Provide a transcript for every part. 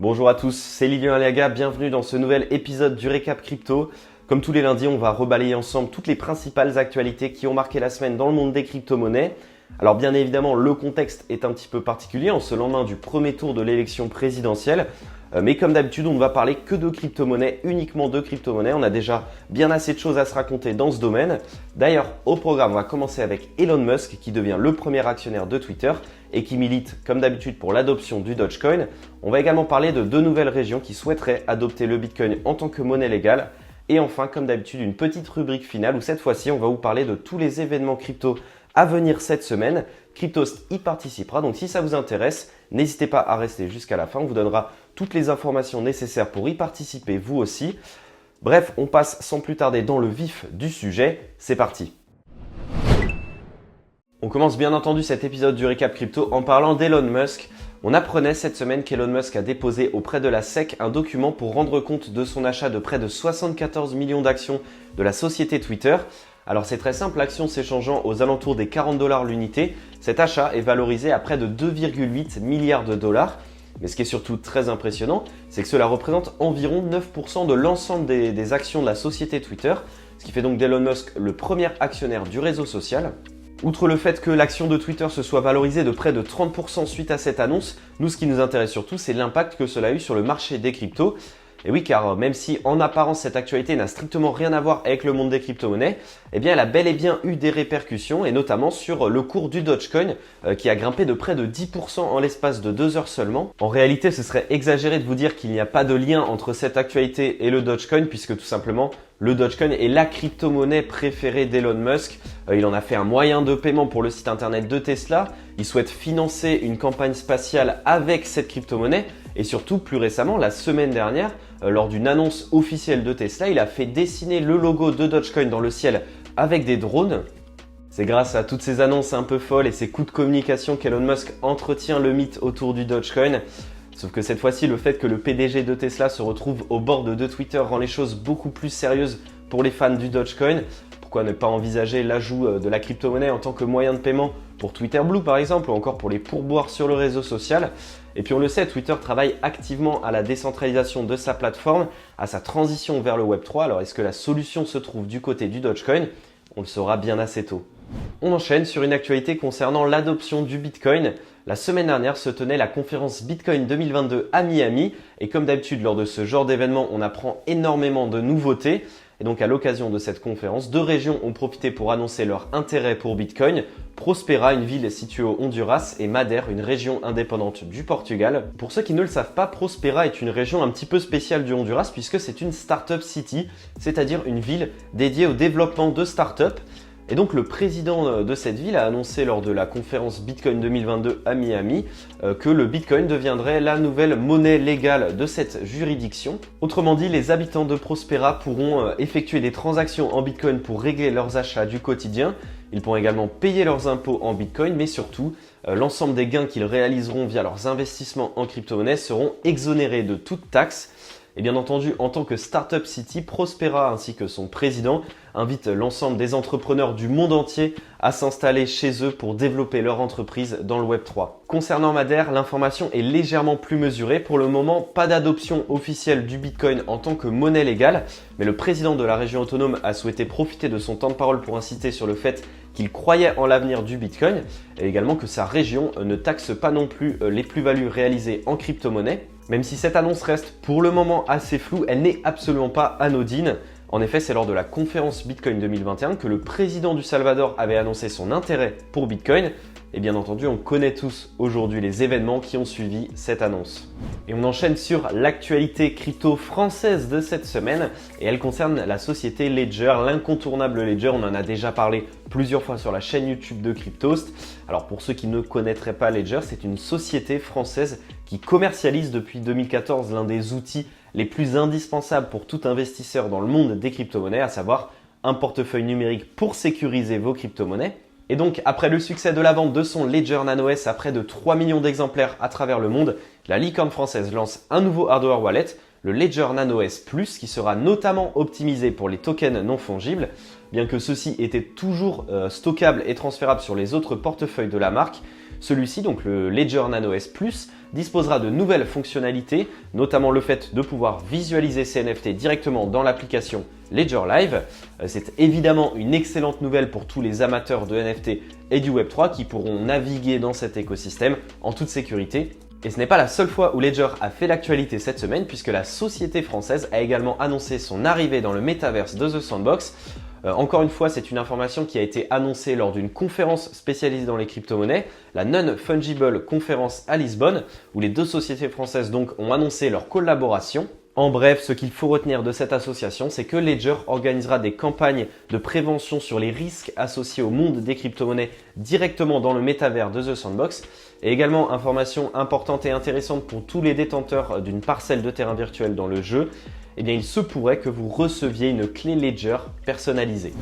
Bonjour à tous, c'est Lilian Aliaga, bienvenue dans ce nouvel épisode du Récap Crypto. Comme tous les lundis, on va rebalayer ensemble toutes les principales actualités qui ont marqué la semaine dans le monde des crypto-monnaies. Alors bien évidemment, le contexte est un petit peu particulier en ce lendemain du premier tour de l'élection présidentielle. Mais comme d'habitude, on ne va parler que de crypto-monnaies, uniquement de crypto-monnaies. On a déjà bien assez de choses à se raconter dans ce domaine. D'ailleurs, au programme, on va commencer avec Elon Musk qui devient le premier actionnaire de Twitter et qui milite comme d'habitude pour l'adoption du Dogecoin. On va également parler de deux nouvelles régions qui souhaiteraient adopter le Bitcoin en tant que monnaie légale. Et enfin, comme d'habitude, une petite rubrique finale où cette fois-ci, on va vous parler de tous les événements crypto à venir cette semaine. Cryptost y participera, donc si ça vous intéresse, n'hésitez pas à rester jusqu'à la fin, on vous donnera toutes les informations nécessaires pour y participer vous aussi. Bref, on passe sans plus tarder dans le vif du sujet, c'est parti. On commence bien entendu cet épisode du Récap Crypto en parlant d'Elon Musk. On apprenait cette semaine qu'Elon Musk a déposé auprès de la SEC un document pour rendre compte de son achat de près de 74 millions d'actions de la société Twitter. Alors c'est très simple, l'action s'échangeant aux alentours des 40 $ l'unité, cet achat est valorisé à près de 2,8 milliards de dollars. Mais ce qui est surtout très impressionnant, c'est que cela représente environ 9% de l'ensemble des actions de la société Twitter, ce qui fait donc d'Elon Musk le premier actionnaire du réseau social. Outre le fait que l'action de Twitter se soit valorisée de près de 30% suite à cette annonce, nous ce qui nous intéresse surtout, c'est l'impact que cela a eu sur le marché des cryptos. Et oui, car même si en apparence cette actualité n'a strictement rien à voir avec le monde des crypto-monnaies, eh bien elle a bel et bien eu des répercussions et notamment sur le cours du Dogecoin qui a grimpé de près de 10% en l'espace de 2 heures seulement. En réalité, ce serait exagéré de vous dire qu'il n'y a pas de lien entre cette actualité et le Dogecoin puisque tout simplement le Dogecoin est la crypto-monnaie préférée d'Elon Musk. Il en a fait un moyen de paiement pour le site internet de Tesla. Il souhaite financer une campagne spatiale avec cette crypto-monnaie. Et surtout, plus récemment, la semaine dernière, lors d'une annonce officielle de Tesla, il a fait dessiner le logo de Dogecoin dans le ciel avec des drones. C'est grâce à toutes ces annonces un peu folles et ces coups de communication qu'Elon Musk entretient le mythe autour du Dogecoin. Sauf que cette fois-ci, le fait que le PDG de Tesla se retrouve au bord de Twitter rend les choses beaucoup plus sérieuses pour les fans du Dogecoin. Pourquoi ne pas envisager l'ajout de la crypto-monnaie en tant que moyen de paiement pour Twitter Blue par exemple ou encore pour les pourboires sur le réseau social? Et puis on le sait, Twitter travaille activement à la décentralisation de sa plateforme, à sa transition vers le Web3. Alors est-ce que la solution se trouve du côté du Dogecoin? On le saura bien assez tôt. On enchaîne sur une actualité concernant l'adoption du Bitcoin. La semaine dernière se tenait la conférence Bitcoin 2022 à Miami et comme d'habitude lors de ce genre d'événement, on apprend énormément de nouveautés. Et donc à l'occasion de cette conférence, deux régions ont profité pour annoncer leur intérêt pour Bitcoin. Prospera, une ville située au Honduras, et Madère, une région indépendante du Portugal. Pour ceux qui ne le savent pas, Prospera est une région un petit peu spéciale du Honduras puisque c'est une startup city, c'est-à-dire une ville dédiée au développement de startups. Et donc le président de cette ville a annoncé lors de la conférence Bitcoin 2022 à Miami que le Bitcoin deviendrait la nouvelle monnaie légale de cette juridiction. Autrement dit, les habitants de Prospera pourront effectuer des transactions en Bitcoin pour régler leurs achats du quotidien. Ils pourront également payer leurs impôts en Bitcoin, mais surtout, l'ensemble des gains qu'ils réaliseront via leurs investissements en crypto-monnaie seront exonérés de toute taxe. Et bien entendu, en tant que Startup City, Prospera ainsi que son président invitent l'ensemble des entrepreneurs du monde entier à s'installer chez eux pour développer leur entreprise dans le Web3. Concernant Madère, l'information est légèrement plus mesurée. Pour le moment, pas d'adoption officielle du Bitcoin en tant que monnaie légale, mais le président de la région autonome a souhaité profiter de son temps de parole pour insister sur le fait qu'il croyait en l'avenir du Bitcoin et également que sa région ne taxe pas non plus les plus-values réalisées en crypto-monnaie. Même si cette annonce reste pour le moment assez floue, elle n'est absolument pas anodine. En effet, c'est lors de la conférence Bitcoin 2021 que le président du Salvador avait annoncé son intérêt pour Bitcoin. Et bien entendu, on connaît tous aujourd'hui les événements qui ont suivi cette annonce. Et on enchaîne sur l'actualité crypto française de cette semaine et elle concerne la société Ledger, l'incontournable Ledger. On en a déjà parlé plusieurs fois sur la chaîne YouTube de Cryptost. Alors pour ceux qui ne connaîtraient pas Ledger, c'est une société française qui commercialise depuis 2014 l'un des outils les plus indispensables pour tout investisseur dans le monde des crypto-monnaies, à savoir un portefeuille numérique pour sécuriser vos crypto-monnaies. Et donc, après le succès de la vente de son Ledger Nano S à près de 3 millions d'exemplaires à travers le monde, la licorne française lance un nouveau hardware wallet, le Ledger Nano S Plus, qui sera notamment optimisé pour les tokens non fongibles. Bien que ceux-ci étaient toujours stockables et transférables sur les autres portefeuilles de la marque, celui-ci, donc le Ledger Nano S Plus, disposera de nouvelles fonctionnalités, notamment le fait de pouvoir visualiser ces NFT directement dans l'application Ledger Live. C'est évidemment une excellente nouvelle pour tous les amateurs de NFT et du Web3 qui pourront naviguer dans cet écosystème en toute sécurité. Et ce n'est pas la seule fois où Ledger a fait l'actualité cette semaine, puisque la société française a également annoncé son arrivée dans le Metaverse de The Sandbox. Encore une fois, c'est une information qui a été annoncée lors d'une conférence spécialisée dans les crypto-monnaies, la Non-Fungible Conference à Lisbonne, où les deux sociétés françaises donc ont annoncé leur collaboration. En bref, ce qu'il faut retenir de cette association, c'est que Ledger organisera des campagnes de prévention sur les risques associés au monde des crypto-monnaies directement dans le métavers de The Sandbox. Et également, information importante et intéressante pour tous les détenteurs d'une parcelle de terrain virtuel dans le jeu, eh bien, il se pourrait que vous receviez une clé Ledger personnalisée.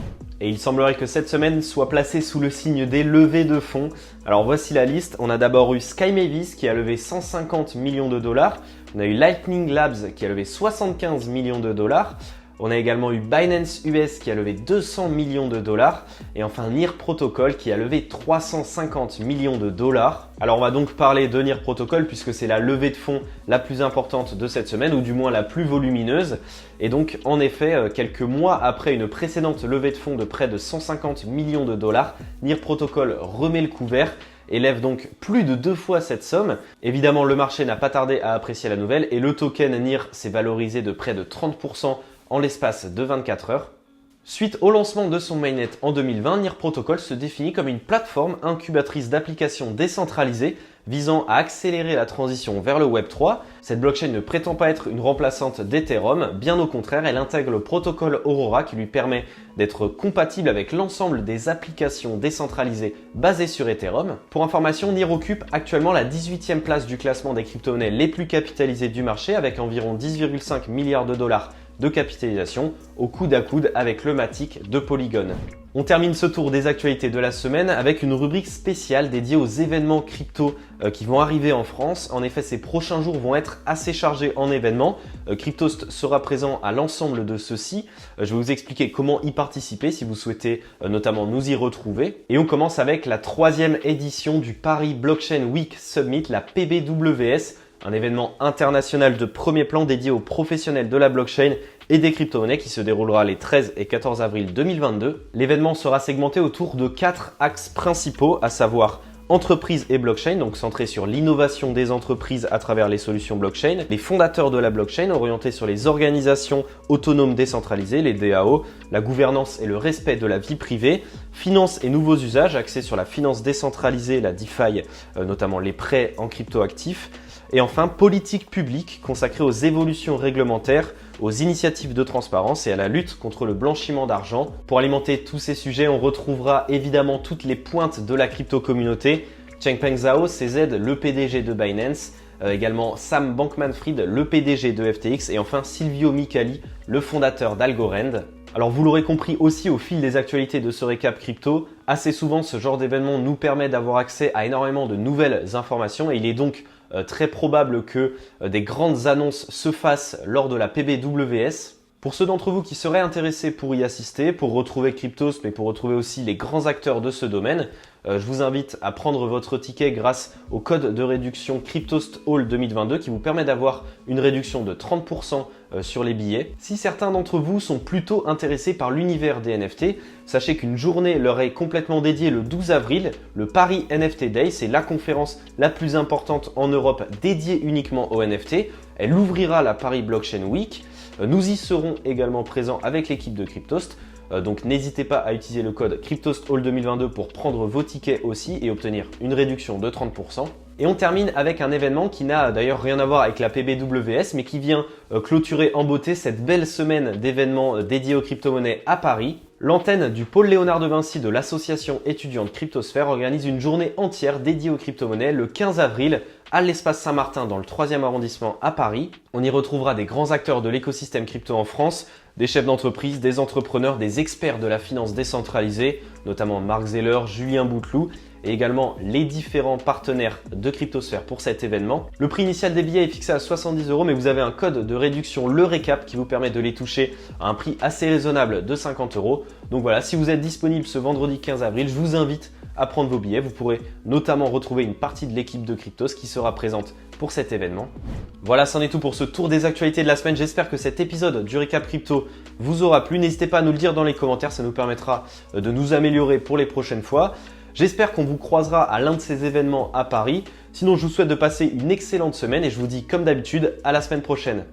Et il semblerait que cette semaine soit placée sous le signe des levées de fonds. Alors voici la liste. On a d'abord eu Sky Mavis qui a levé 150 millions de dollars. On a eu Lightning Labs qui a levé 75 millions de dollars. On a également eu Binance US qui a levé 200 millions de dollars. Et enfin NIR Protocol qui a levé 350 millions de dollars. Alors on va donc parler de NIR Protocol puisque c'est la levée de fonds la plus importante de cette semaine, ou du moins la plus volumineuse. Et donc en effet, quelques mois après une précédente levée de fonds de près de 150 millions de dollars, NIR Protocol remet le couvert et lève donc plus de 2 fois cette somme. Évidemment, le marché n'a pas tardé à apprécier la nouvelle et le token NIR s'est valorisé de près de 30% en l'espace de 24 heures. Suite au lancement de son mainnet en 2020, NIR Protocol se définit comme une plateforme incubatrice d'applications décentralisées visant à accélérer la transition vers le Web3. Cette blockchain ne prétend pas être une remplaçante d'Ethereum, bien au contraire, elle intègre le protocole Aurora qui lui permet d'être compatible avec l'ensemble des applications décentralisées basées sur Ethereum. Pour information, NIR occupe actuellement la 18e place du classement des crypto-monnaies les plus capitalisées du marché avec environ 10,5 milliards de dollars de capitalisation au coude à coude avec le Matic de Polygon. On termine ce tour des actualités de la semaine avec une rubrique spéciale dédiée aux événements crypto qui vont arriver en France. En effet, ces prochains jours vont être assez chargés en événements. Cryptost sera présent à l'ensemble de ceux-ci. Je vais vous expliquer comment y participer si vous souhaitez notamment nous y retrouver. Et on commence avec la 3e édition du Paris Blockchain Week Summit, la PBWS. Un événement international de premier plan dédié aux professionnels de la blockchain et des crypto-monnaies qui se déroulera les 13 et 14 avril 2022. L'événement sera segmenté autour de 4 axes principaux, à savoir entreprise et blockchain, donc centré sur l'innovation des entreprises à travers les solutions blockchain, les fondateurs de la blockchain orientés sur les organisations autonomes décentralisées, les DAO, la gouvernance et le respect de la vie privée, finance et nouveaux usages axés sur la finance décentralisée, la DeFi, notamment les prêts en crypto-actifs, et enfin, politique publique consacrée aux évolutions réglementaires, aux initiatives de transparence et à la lutte contre le blanchiment d'argent. Pour alimenter tous ces sujets, on retrouvera évidemment toutes les pointes de la crypto-communauté. Changpeng Zhao, CZ, le PDG de Binance, également Sam Bankman-Fried, le PDG de FTX et enfin Silvio Micali, le fondateur d'Algorand. Alors vous l'aurez compris aussi au fil des actualités de ce récap crypto, assez souvent ce genre d'événement nous permet d'avoir accès à énormément de nouvelles informations et il est donc très probable que des grandes annonces se fassent lors de la PBWS. Pour ceux d'entre vous qui seraient intéressés pour y assister, pour retrouver Cryptost, mais pour retrouver aussi les grands acteurs de ce domaine, je vous invite à prendre votre ticket grâce au code de réduction Cryptost Hall 2022 qui vous permet d'avoir une réduction de 30% sur les billets. Si certains d'entre vous sont plutôt intéressés par l'univers des NFT, sachez qu'une journée leur est complètement dédiée le 12 avril, le Paris NFT Day. C'est la conférence la plus importante en Europe dédiée uniquement aux NFT. Elle ouvrira la Paris Blockchain Week. Nous y serons également présents avec l'équipe de Cryptost. Donc n'hésitez pas à utiliser le code CryptostHall 2022 pour prendre vos tickets aussi et obtenir une réduction de 30%. Et on termine avec un événement qui n'a d'ailleurs rien à voir avec la PBWS mais qui vient clôturer en beauté cette belle semaine d'événements dédiés aux crypto-monnaies à Paris. L'antenne du pôle Léonard de Vinci de l'association étudiante Cryptosphère organise une journée entière dédiée aux crypto-monnaies le 15 avril à l'espace Saint-Martin dans le 3e arrondissement à Paris. On y retrouvera des grands acteurs de l'écosystème crypto en France, des chefs d'entreprise, des entrepreneurs, des experts de la finance décentralisée, notamment Mark Zeller, Julien Bouteloup, et également les différents partenaires de Cryptosphère pour cet événement. Le prix initial des billets est fixé à 70 €, mais vous avez un code de réduction, le récap, qui vous permet de les toucher à un prix assez raisonnable de 50 €. Donc voilà, si vous êtes disponible ce vendredi 15 avril, je vous invite à prendre vos billets. Vous pourrez notamment retrouver une partie de l'équipe de Cryptos qui sera présente pour cet événement. Voilà, c'en est tout pour ce tour des actualités de la semaine. J'espère que cet épisode du Récap Crypto vous aura plu. N'hésitez pas à nous le dire dans les commentaires, ça nous permettra de nous améliorer pour les prochaines fois. J'espère qu'on vous croisera à l'un de ces événements à Paris. Sinon, je vous souhaite de passer une excellente semaine et je vous dis comme d'habitude à la semaine prochaine.